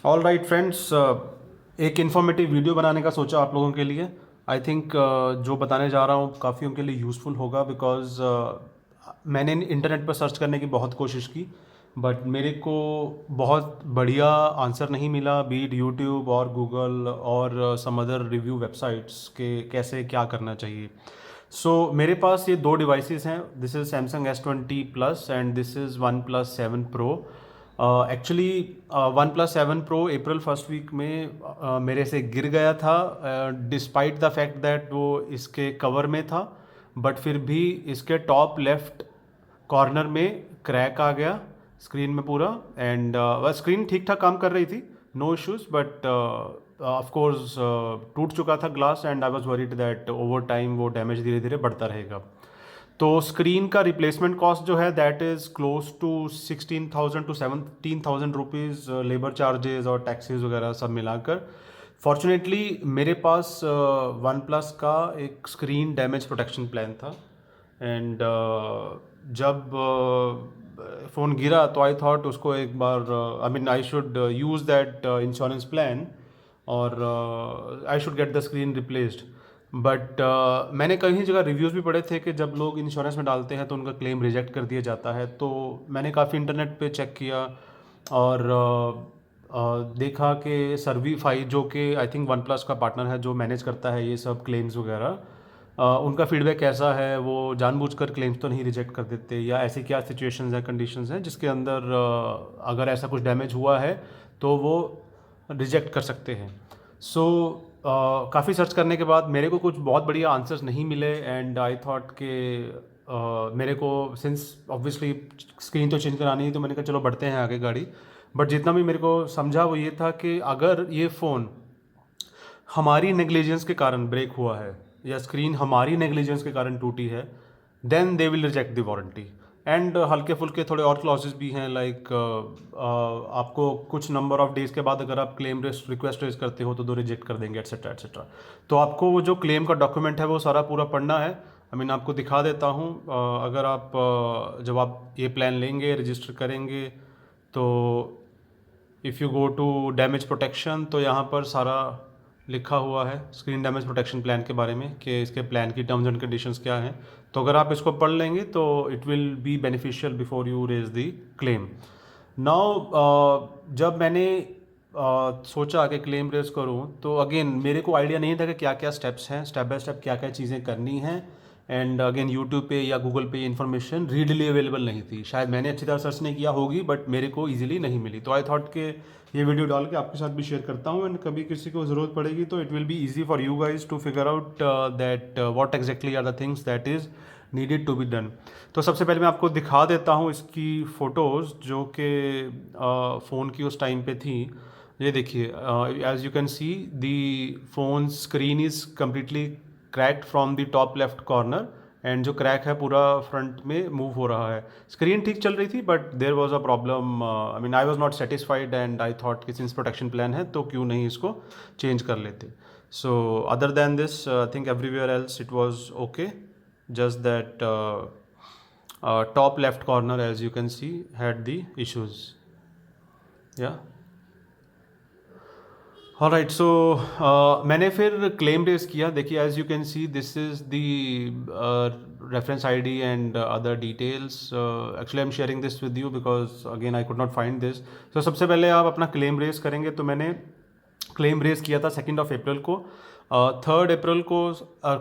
All right friends, एक informative video बनाने का सोचा आप लोगों के लिए। आई थिंक जो बताने जा रहा हूँ काफ़ी उनके लिए यूज़फुल होगा बिकॉज़ मैंने इंटरनेट पर सर्च करने की बहुत कोशिश की, बट मेरे को बहुत बढ़िया आंसर नहीं मिला, बीट यूट्यूब और गूगल और सम अदर रिव्यू वेबसाइट्स के कैसे क्या करना चाहिए। मेरे पास ये दो डिवाइसेस हैं। This is Samsung S20 Plus and this is OnePlus 7 Pro. Actually OnePlus 7 Pro April first week में मेरे से गिर गया था, डिस्पाइट द फैक्ट दैट वो इसके कवर में था, बट फिर भी इसके टॉप लेफ्ट कॉर्नर में क्रैक आ गया स्क्रीन में पूरा। एंड वह स्क्रीन ठीक ठाक काम कर रही थी, no issues, but of course टूट चुका था glass and I was worried that over time वो डैमेज धीरे धीरे बढ़ता रहेगा। तो स्क्रीन का रिप्लेसमेंट कॉस्ट जो है that is close to 16,000 to 17,000 rupees, labour charges और टैक्सेस वगैरह सब मिलाकर। फॉर्चुनेटली मेरे पास वन प्लस का एक स्क्रीन डैमेज प्रोटेक्शन प्लान था एंड जब फ़ोन गिरा तो आई थॉट उसको एक बार I mean I should use that insurance plan और I should get the screen replaced. But मैंने कई जगह रिव्यूज़ भी पढ़े थे कि जब लोग इंश्योरेंस में डालते हैं तो उनका क्लेम रिजेक्ट कर दिया जाता है। तो मैंने काफ़ी इंटरनेट पे चेक किया और देखा कि सर्वीफाई जो कि आई थिंक वन प्लस का पार्टनर है जो मैनेज करता है ये सब क्लेम्स वगैरह, उनका फीडबैक कैसा है, वो जानबूझकर क्लेम्स तो नहीं रिजेक्ट कर देते, या ऐसी क्या सिचुएशंस हैं, कंडीशंस हैं जिसके अंदर अगर ऐसा कुछ डैमेज हुआ है तो वो रिजेक्ट कर सकते हैं। काफ़ी सर्च करने के बाद मेरे को कुछ बहुत बढ़िया आंसर्स नहीं मिले एंड आई थॉट कि मेरे को सिंस ऑब्वियसली स्क्रीन तो चेंज करानी है तो मैंने कहा चलो बढ़ते हैं आगे गाड़ी। बट जितना भी मेरे को समझा वो ये था कि अगर ये फ़ोन हमारी नेग्लिजेंस के कारण ब्रेक हुआ है या स्क्रीन हमारी नेग्लिजेंस के कारण टूटी है, then they will reject the warranty. And हल्के फुल्के थोड़े और क्लॉजेस भी हैं, लाइक आपको कुछ नंबर ऑफ डेज़ के बाद अगर आप क्लेम रिक्वेस्ट रेज करते हो तो दो रिजेक्ट कर देंगे, एट्सेट्रा एट्सेट्रा। तो आपको वो जो क्लेम का डॉक्यूमेंट है वो सारा पूरा पढ़ना है। आई मीन आपको दिखा देता हूँ, अगर आप जब आप ये प्लान लेंगे रजिस्टर करेंगे तो if you go to damage protection तो यहाँ पर सारा लिखा हुआ है स्क्रीन डैमेज प्रोटेक्शन प्लान के बारे में कि इसके प्लान की टर्म्स एंड कंडीशंस क्या हैं। तो अगर आप इसको पढ़ लेंगे तो it will be beneficial before you raise the claim. Now जब मैंने सोचा कि क्लेम रेज करूं तो अगेन मेरे को आइडिया नहीं था कि क्या क्या स्टेप्स हैं, स्टेप बाय स्टेप क्या क्या चीज़ें करनी हैं। एंड अगेन यूट्यूब पे या गूगल पे इन्फॉर्मेशन रीडली अवेलेबल नहीं थी, शायद मैंने अच्छी तरह सर्च नहीं किया होगी बट मेरे को ईजिली नहीं मिली। तो आई थॉट कि ये वीडियो डाल के आपके साथ भी शेयर करता हूँ एंड कभी किसी को ज़रूरत पड़ेगी तो it will be easy for you guys to figure out that what exactly are the things that is needed to be done. तो सबसे पहले मैं आपको दिखा देता हूँ इसकी फ़ोटोज़ जो कि फ़ोन की उस टाइम पे थी। ये देखिए, as you can see the phone screen is completely cracked from the top left corner and जो क्रैक है पूरा फ्रंट में मूव हो रहा है। स्क्रीन ठीक चल रही थी but there was a problem, I mean I was not satisfied and I thought कि सिंस प्रोटेक्शन प्लान है तो क्यों नहीं इसको चेंज कर लेते। So other than this I think everywhere else it was okay, just that top left corner as you can see had the issues. Yeah. All right, so मैंने फिर claim raise किया। देखिए as you can see this is the reference ID and other details. Actually I am sharing this with you because again I could not find this. तो सबसे पहले आप अपना claim raise करेंगे, तो मैंने क्लेम रेज किया था 2 अप्रैल को। 3 अप्रैल को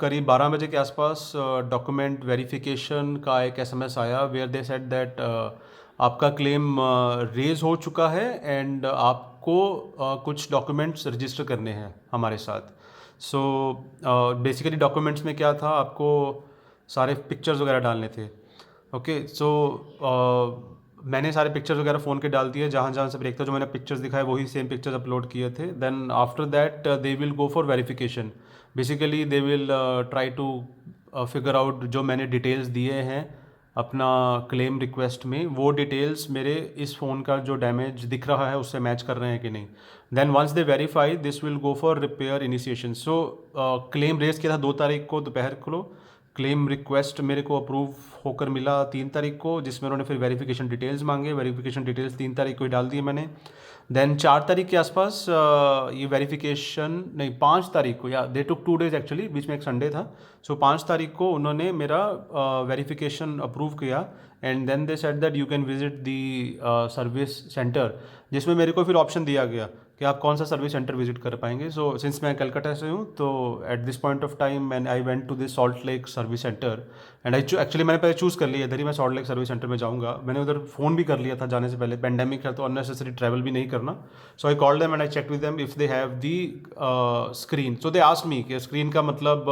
करीब 12 बजे के आसपास डॉक्यूमेंट वेरिफिकेशन का एक एसएमएस आया वेयर दे सेड दैट आपका क्लेम रेज हो चुका है एंड आपको कुछ डॉक्यूमेंट्स रजिस्टर करने हैं हमारे साथ। सो बेसिकली डॉक्यूमेंट्स में क्या था, आपको सारे पिक्चर्स वगैरह डालने थे। ओके, सो मैंने सारे पिक्चर्स वगैरह फ़ोन के डाल दिए, जहाँ जहाँ से ब्रेक था जो मैंने पिक्चर्स दिखाए वही सेम पिक्चर्स अपलोड किए थे। Then after that they will go for verification. Basically they will try to figure out जो मैंने डिटेल्स दिए हैं अपना क्लेम रिक्वेस्ट में, वो डिटेल्स मेरे इस फ़ोन का जो डैमेज दिख रहा है उससे मैच कर रहे हैं कि नहीं। Then once they verify this will go for repair initiation. So claim raise किया था 2 तारीख को दोपहर को, क्लेम रिक्वेस्ट मेरे को अप्रूव होकर मिला 3 तारीख को, जिसमें उन्होंने फिर वेरिफिकेशन डिटेल्स मांगे। वेरिफिकेशन डिटेल्स 3 तारीख को ही डाल दिए मैंने। देन 4 तारीख के आसपास ये वेरिफिकेशन, नहीं 5 तारीख को, या दे टुक 2 days एक्चुअली, बीच में एक संडे था। सो 5 तारीख को उन्होंने मेरा वेरिफिकेशन अप्रूव किया। And then they said that you can visit the service centre, जिसमें मेरे को फिर ऑप्शन दिया गया कि आप कौन सा सर्विस सेंटर विजिट कर पाएंगे। सो सिंस मैं कलकत्ता से हूँ, तो at this point of time man I went to this Salt Lake service centre. And actually मैंने पहले चूज़ कर लिया इधर ही मैं सॉल्ट लेक सर्विस सेंटर में जाऊँगा। मैंने उधर फ़ोन भी कर लिया था जाने से पहले, पेंडेमिक है तो अननेसेसरी ट्रैवल भी नहीं करना। So I called them and I check with them if they have the screen. So they asked me कि स्क्रीन का मतलब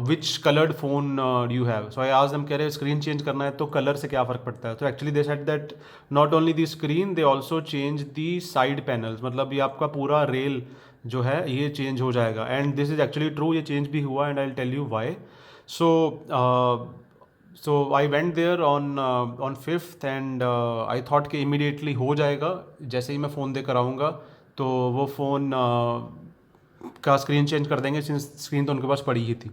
which coloured phone do you have. So I asked them, कह रहे screen change करना है तो colour से क्या फ़र्क पड़ता है। तो actually they said that not only the screen, they also change the side panels, मतलब ये आपका पूरा रेल जो है ये चेंज हो जाएगा। And this is actually true, ये चेंज भी हुआ and I will tell you why. So I went there on 5th and I thought कि इमीडिएटली हो जाएगा, जैसे ही मैं फ़ोन देकर आऊँगा तो वो फ़ोन का स्क्रीन चेंज कर देंगे, स्क्रीन तो उनके पास पड़ी ही थी।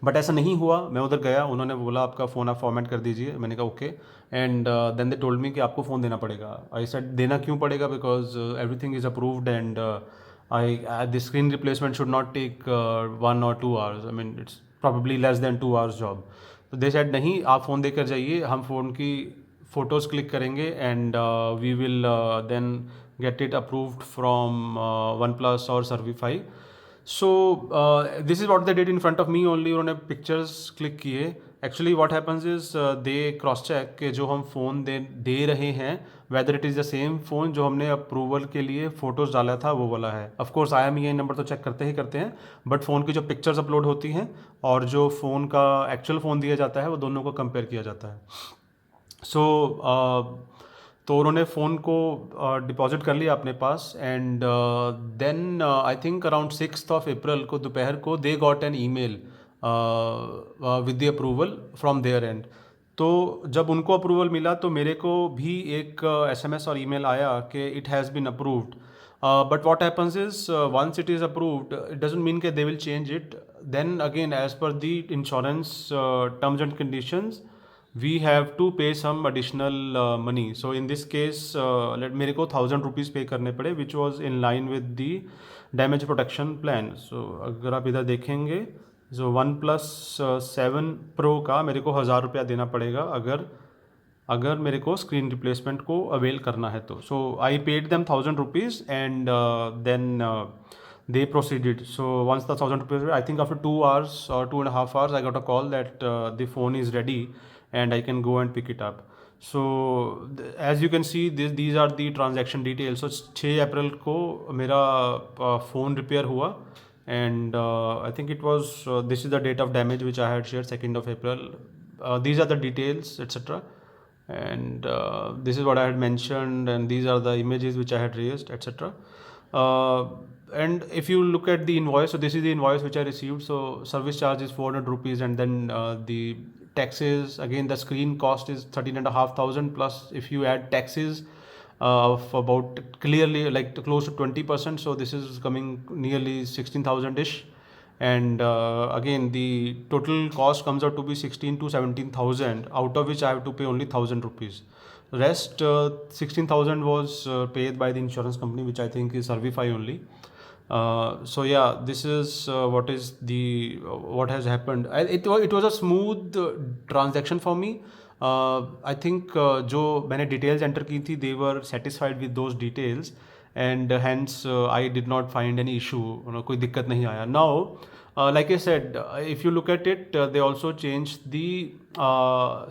बट ऐसा नहीं हुआ। मैं उधर गया, उन्होंने बोला आपका फ़ोन आप फॉर्मेट कर दीजिए। मैंने कहा okay. And then they told me कि आपको फ़ोन देना पड़ेगा। आई सेड देना क्यों पड़ेगा, because everything is approved and I the screen replacement should not take 1 or 2 hours, I mean it's probably less than 2 hours job. तो they said नहीं, आप फ़ोन देकर जाइए, हम फ़ोन की फ़ोटोज़ क्लिक करेंगे and we will then get it approved from OnePlus और Servify। So this is what they did in front of me only. उन्होंने पिक्चर्स क्लिक किए। Actually what happens is they cross check कि जो हम phone दे रहे हैं whether it is the same phone जो हमने अप्रूवल के लिए फ़ोटोज़ डाला था वो वाला है। ऑफकोर्स IMEI नंबर तो चेक करते ही करते हैं, बट फ़ोन की जो पिक्चर्स अपलोड होती हैं और जो फ़ोन का एक्चुअल फ़ोन दिया जाता है वो दोनों को कंपेयर किया जाता है। सो तो उन्होंने फ़ोन को डिपॉजिट कर लिया अपने पास। And then I think around 6th of April को दोपहर को they got an email with the approval from their end. तो जब उनको अप्रूवल मिला तो मेरे को भी एक SMS और ईमेल आया कि it has been approved. But what happens is once it is approved it doesn't mean कि they will change it. Then again as पर the insurance terms and conditions we have to pay some additional money. So in this case मेरे को 1000 rupees पे करने पड़े, which was in line with the damage protection plan. So अगर आप इधर देखेंगे जो OnePlus 7 Pro का मेरे को 1000 रुपया देना पड़ेगा अगर मेरे को स्क्रीन रिप्लेसमेंट को अवेल करना है तो। So I paid them 1000 rupees and then they proceeded. So once the 1000 rupees, I think after 2 hours or 2.5 hours, I got a call that the phone is ready and I can go and pick it up. So as you can see, these are the transaction details. So 6 अप्रैल को मेरा phone repair हुआ and I think it was this is the date of damage which I had shared, 2nd of April. These are the details, etc. And this is what I had mentioned, and these are the images which I had raised, etc. And if you look at the invoice, so this is the invoice which I received. So service charge is 400 rupees, and then the taxes, again the screen cost is 13,500 plus if you add taxes of about clearly like close to 20%. So this is coming nearly 16,000 ish. And again the total cost comes out to be 16 to 17,000, out of which I have to pay only 1,000 rupees. Rest 16,000 was paid by the insurance company, which I think is Servify only. So yeah, this is what has happened. It was a smooth transaction for me. I think जो मैंने details enter की थी, they were satisfied with those details, and hence I did not find any issue. कोई दिक्कत नहीं आया. Now like I said, if you look at it, they also changed the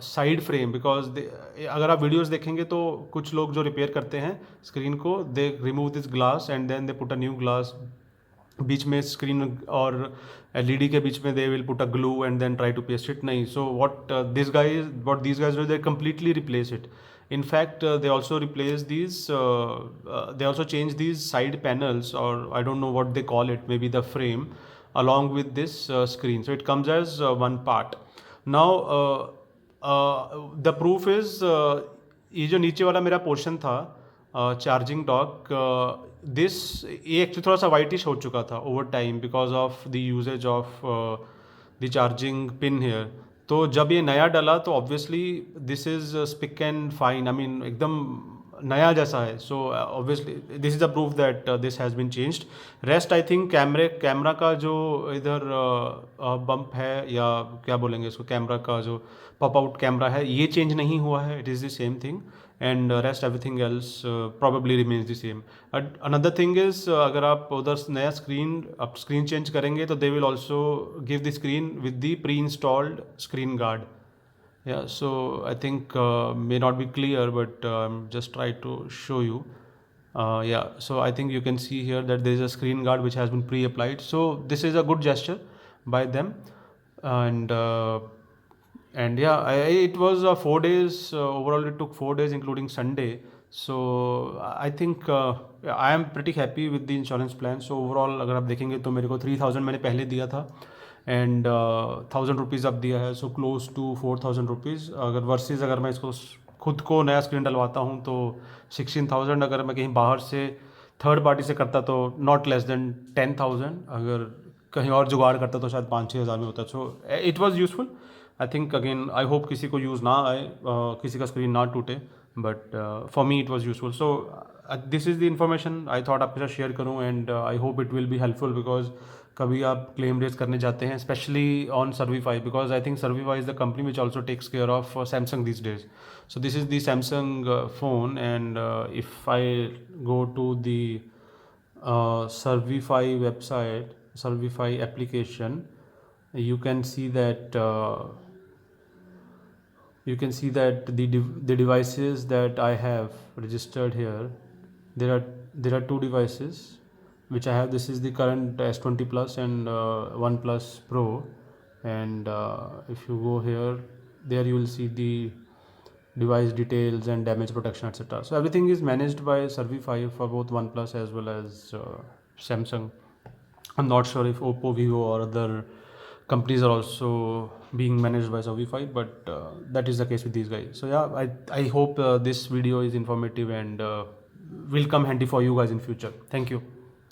side frame, because अगर आप videos देखेंगे तो कुछ लोग जो रिपेयर करते हैं स्क्रीन को, they remove this glass and then they put a new glass बीच में स्क्रीन और LED के बीच में, they will put a glue and then try to paste it. नहीं, so what these guys do, they completely replace it. In fact, they also replace these they also change these side panels, or I don't know what they call it, maybe the frame, along with this screen. So it comes as one part. Now the proof is ये जो नीचे वाला मेरा portion था charging dock, ये actually थोड़ा सा whitish हो चुका था over time because of the usage of the charging pin here. तो जब ये नया डला तो obviously this is spick and fine, I mean एकदम नया जैसा है। So obviously this is a proof that this has been changed. Rest I think camera का जो इधर बम्प है या क्या बोलेंगे इसको, कैमरा का जो पॉप आउट कैमरा है ये चेंज नहीं हुआ है, it is the same thing. And rest everything else probably remains the same. Another thing is अगर आप उधर नया आप स्क्रीन चेंज करेंगे तो they will also give the screen with the pre installed screen guard. Yeah, so I think may not be clear, but just try to show you. Yeah, so I think you can see here that there is a screen guard which has been pre-applied. So this is a good gesture by them, and yeah, it was 4 days overall. It took 4 days, including Sunday. So I think I am pretty happy with the insurance plan. So overall, अगर आप देखेंगे तो मेरे को 3000 मैंने पहले दिया था एंड 1000 रुपीज़ अब दिया है, सो क्लोज टू 4000 रुपीज़। अगर वर्सेस अगर मैं इसको खुद को नया स्क्रीन डलवाता हूँ तो 16000। अगर मैं कहीं बाहर से थर्ड पार्टी से करता तो नॉट लेस देन 10,000। अगर कहीं और जुगाड़ करता तो शायद 5-6 हज़ार में होता। So it was useful. I think again I hope किसी को यूज़ ना आए, किसी का स्क्रीन ना टूटे, but for me it was useful. So this is the information I thought आपके साथ शेयर करूँ, and I hope it will be helpful because कभी आप क्लेम रेज करने जाते हैं specially on Servify, because I think Servify is the company which also takes care of Samsung this days. So this is the Samsung phone, and if I go to the Servify website, Servify application, you can see that the devices that I have registered here, there are two devices which I have. This is the current S20 Plus and OnePlus Pro, and if you go here, there you will see the device details and damage protection, etc. So everything is managed by Servify for both OnePlus as well as Samsung. I'm not sure if Oppo, Vivo or other companies are also being managed by Servify, but that is the case with these guys. So yeah, I hope this video is informative and will come handy for you guys in future. Thank you.